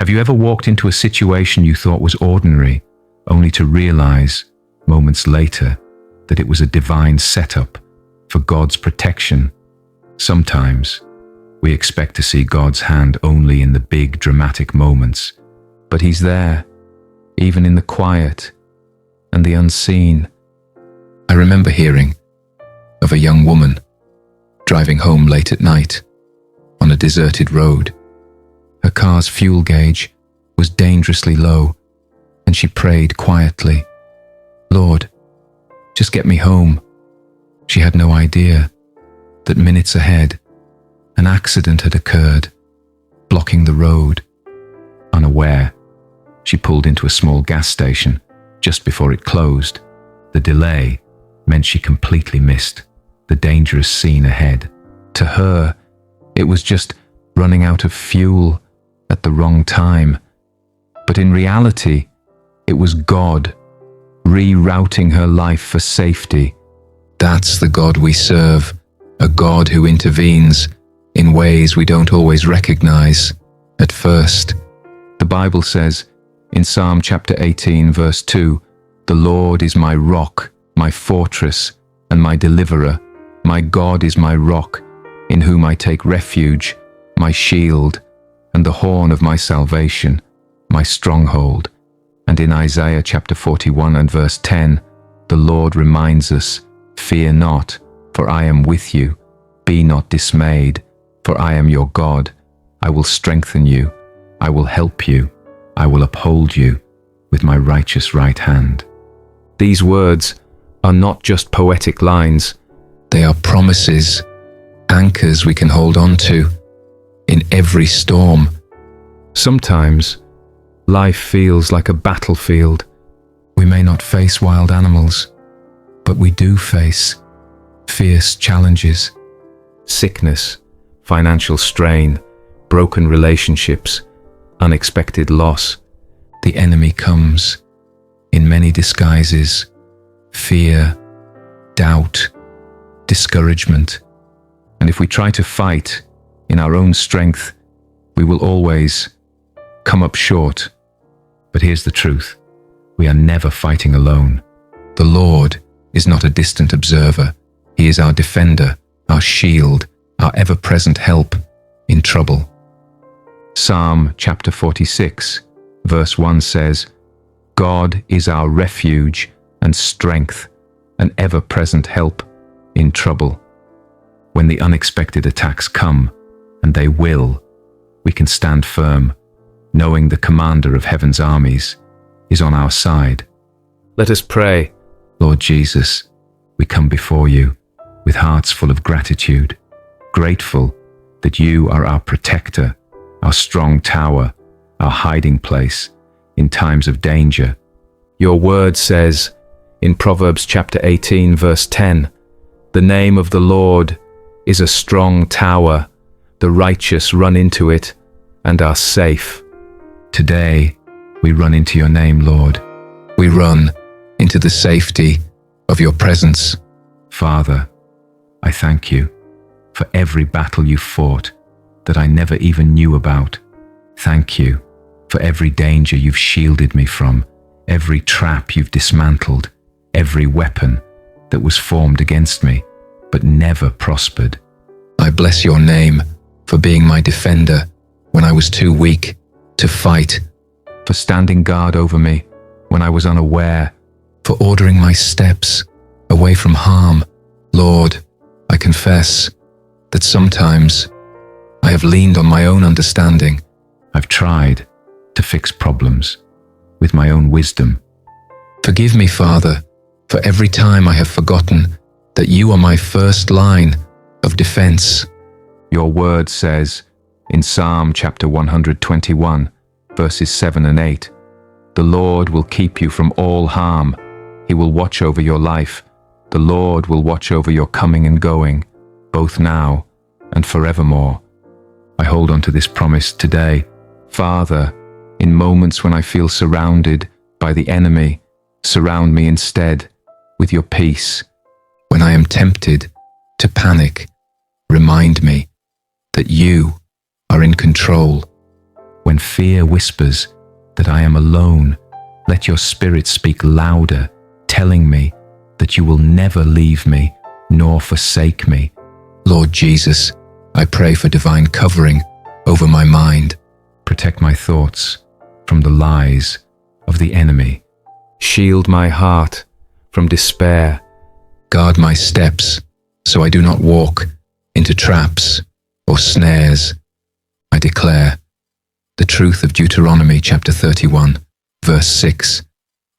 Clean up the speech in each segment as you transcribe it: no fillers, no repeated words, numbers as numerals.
Have you ever walked into a situation you thought was ordinary, only to realize, moments later, that it was a divine setup for God's protection? Sometimes, we expect to see God's hand only in the big, dramatic moments, but He's there, even in the quiet and the unseen. I remember hearing of a young woman driving home late at night on a deserted road. Her car's fuel gauge was dangerously low, and she prayed quietly, "Lord, just get me home." She had no idea that minutes ahead, an accident had occurred, blocking the road. Unaware, she pulled into a small gas station just before it closed. The delay meant she completely missed the dangerous scene ahead. To her, it was just running out of fuel at the wrong time. But in reality, it was God rerouting her life for safety. That's the God we serve, a God who intervenes in ways we don't always recognize at first. The Bible says in Psalm chapter 18, verse 2, "The Lord is my rock, my fortress, and my deliverer. My God is my rock, in whom I take refuge, my shield, and the horn of my salvation, my stronghold." And in Isaiah chapter 41 and verse 10, the Lord reminds us, "Fear not, for I am with you. Be not dismayed, for I am your God. I will strengthen you. I will help you. I will uphold you with my righteous right hand." These words are not just poetic lines. They are promises, anchors we can hold on to in every storm. Sometimes, life feels like a battlefield. We may not face wild animals, but we do face fierce challenges. Sickness, financial strain, broken relationships, unexpected loss. The enemy comes in many disguises: fear, doubt, discouragement. And if we try to fight in our own strength, we will always come up short. But here's the truth: we are never fighting alone. The Lord is not a distant observer. He is our defender, our shield, our ever-present help in trouble. Psalm chapter 46, verse 1 says, "God is our refuge and strength, an ever-present help in trouble." When the unexpected attacks come, and they will, we can stand firm, knowing the commander of heaven's armies is on our side. Let us pray. Lord Jesus, we come before you with hearts full of gratitude, grateful that you are our protector, our strong tower, our hiding place in times of danger. Your word says in Proverbs chapter 18, verse 10, "The name of the Lord is a strong tower. The righteous run into it and are safe." Today, we run into your name, Lord. We run into the safety of your presence. Father, I thank you for every battle you fought that I never even knew about. Thank you for every danger you've shielded me from, every trap you've dismantled, every weapon that was formed against me but never prospered. I bless your name for being my defender when I was too weak to fight, for standing guard over me when I was unaware, for ordering my steps away from harm. Lord, I confess that sometimes I have leaned on my own understanding. I've tried to fix problems with my own wisdom. Forgive me, Father, for every time I have forgotten that you are my first line of defense. Your word says in Psalm chapter 121, verses 7 and 8, "The Lord will keep you from all harm. He will watch over your life. The Lord will watch over your coming and going, both now and forevermore." I hold on to this promise today. Father, in moments when I feel surrounded by the enemy, surround me instead with your peace. When I am tempted to panic, remind me that you are in control. When fear whispers that I am alone, let your Spirit speak louder, telling me that you will never leave me nor forsake me. Lord Jesus, I pray for divine covering over my mind. Protect my thoughts from the lies of the enemy. Shield my heart from despair. Guard my steps so I do not walk into traps or snares. I declare the truth of Deuteronomy chapter 31, verse 6.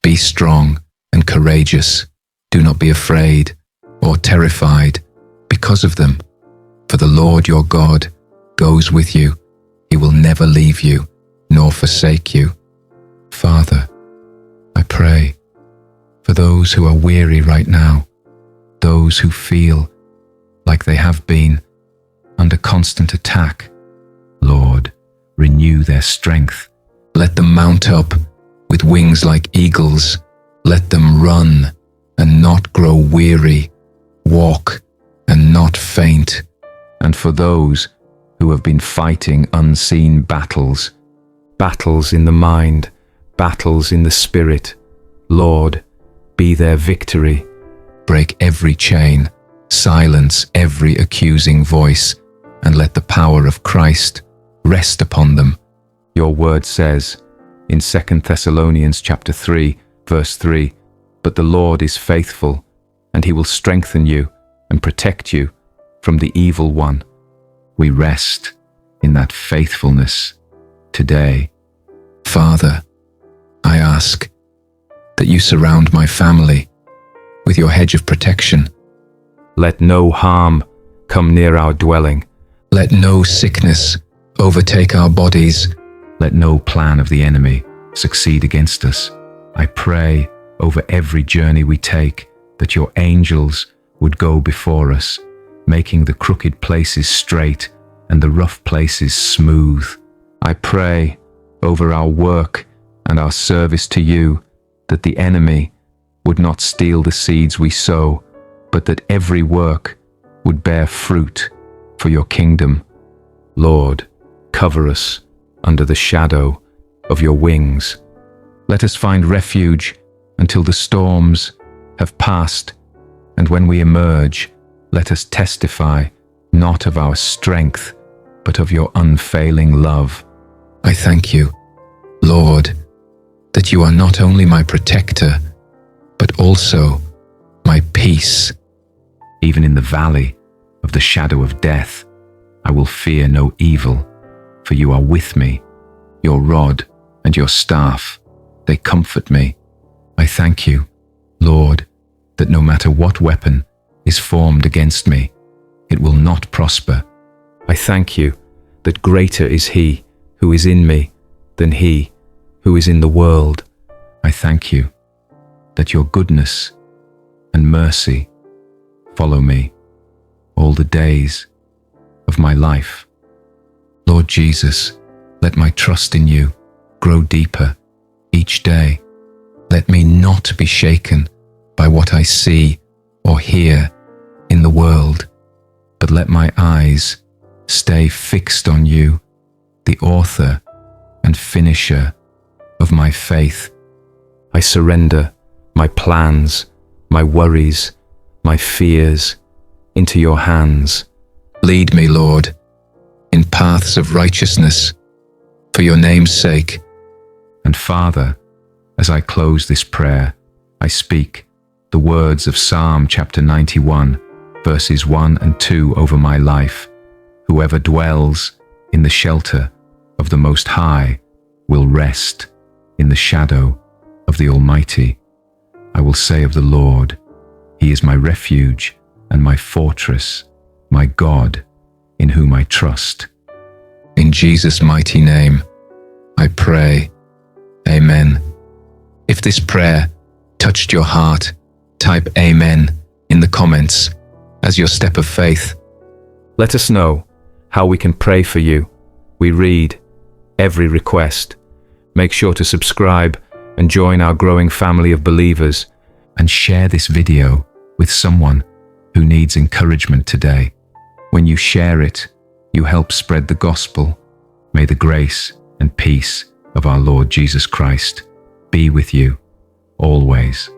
Be strong and courageous. Do not be afraid or terrified because of them. For the Lord your God goes with you. He will never leave you nor forsake you. Father, I pray for those who are weary right now, those who feel like they have been under constant attack. Lord, renew their strength. Let them mount up with wings like eagles. Let them run and not grow weary, walk and not faint. And for those who have been fighting unseen battles, battles in the mind, battles in the spirit, Lord, be their victory. Break every chain, silence every accusing voice, and let the power of Christ rest upon them. Your word says in 2 Thessalonians chapter 3, verse 3, but the Lord is faithful, and he will strengthen you and protect you from the evil one. We rest in that faithfulness today. Father, I ask that you surround my family with your hedge of protection. Let no harm come near our dwelling. Let no sickness overtake our bodies. Let no plan of the enemy succeed against us. I pray over every journey we take that your angels would go before us, making the crooked places straight and the rough places smooth. I pray over our work and our service to you that the enemy would not steal the seeds we sow, but that every work would bear fruit for your kingdom. Lord, cover us under the shadow of your wings. Let us find refuge until the storms have passed, and when we emerge, let us testify not of our strength, but of your unfailing love. I thank you, Lord, that you are not only my protector, but also my peace. Even in the valley of the shadow of death, I will fear no evil, for you are with me. Your rod and your staff, they comfort me. I thank you, Lord, that no matter what weapon is formed against me, it will not prosper. I thank you that greater is he who is in me than he who is in the world. I thank you that your goodness and mercy follow me all the days of my life. Lord Jesus, let my trust in you grow deeper each day. Let me not be shaken by what I see or hear in the world, but let my eyes stay fixed on you, the author and finisher of my faith. I surrender my plans, my worries, my fears into your hands. Lead me, Lord, in paths of righteousness for your name's sake. And Father, as I close this prayer, I speak the words of Psalm chapter 91, verses 1 and 2 over my life. Whoever dwells in the shelter of the Most High will rest in the shadow of the Almighty. I will say of the Lord, He is my refuge and my fortress, my God, in whom I trust. In Jesus' mighty name, I pray. Amen. If this prayer touched your heart, type Amen in the comments as your step of faith. Let us know how we can pray for you. We read every request. Make sure to subscribe and join our growing family of believers, and share this video with someone who needs encouragement today. When you share it, you help spread the gospel. May the grace and peace of our Lord Jesus Christ be with you always.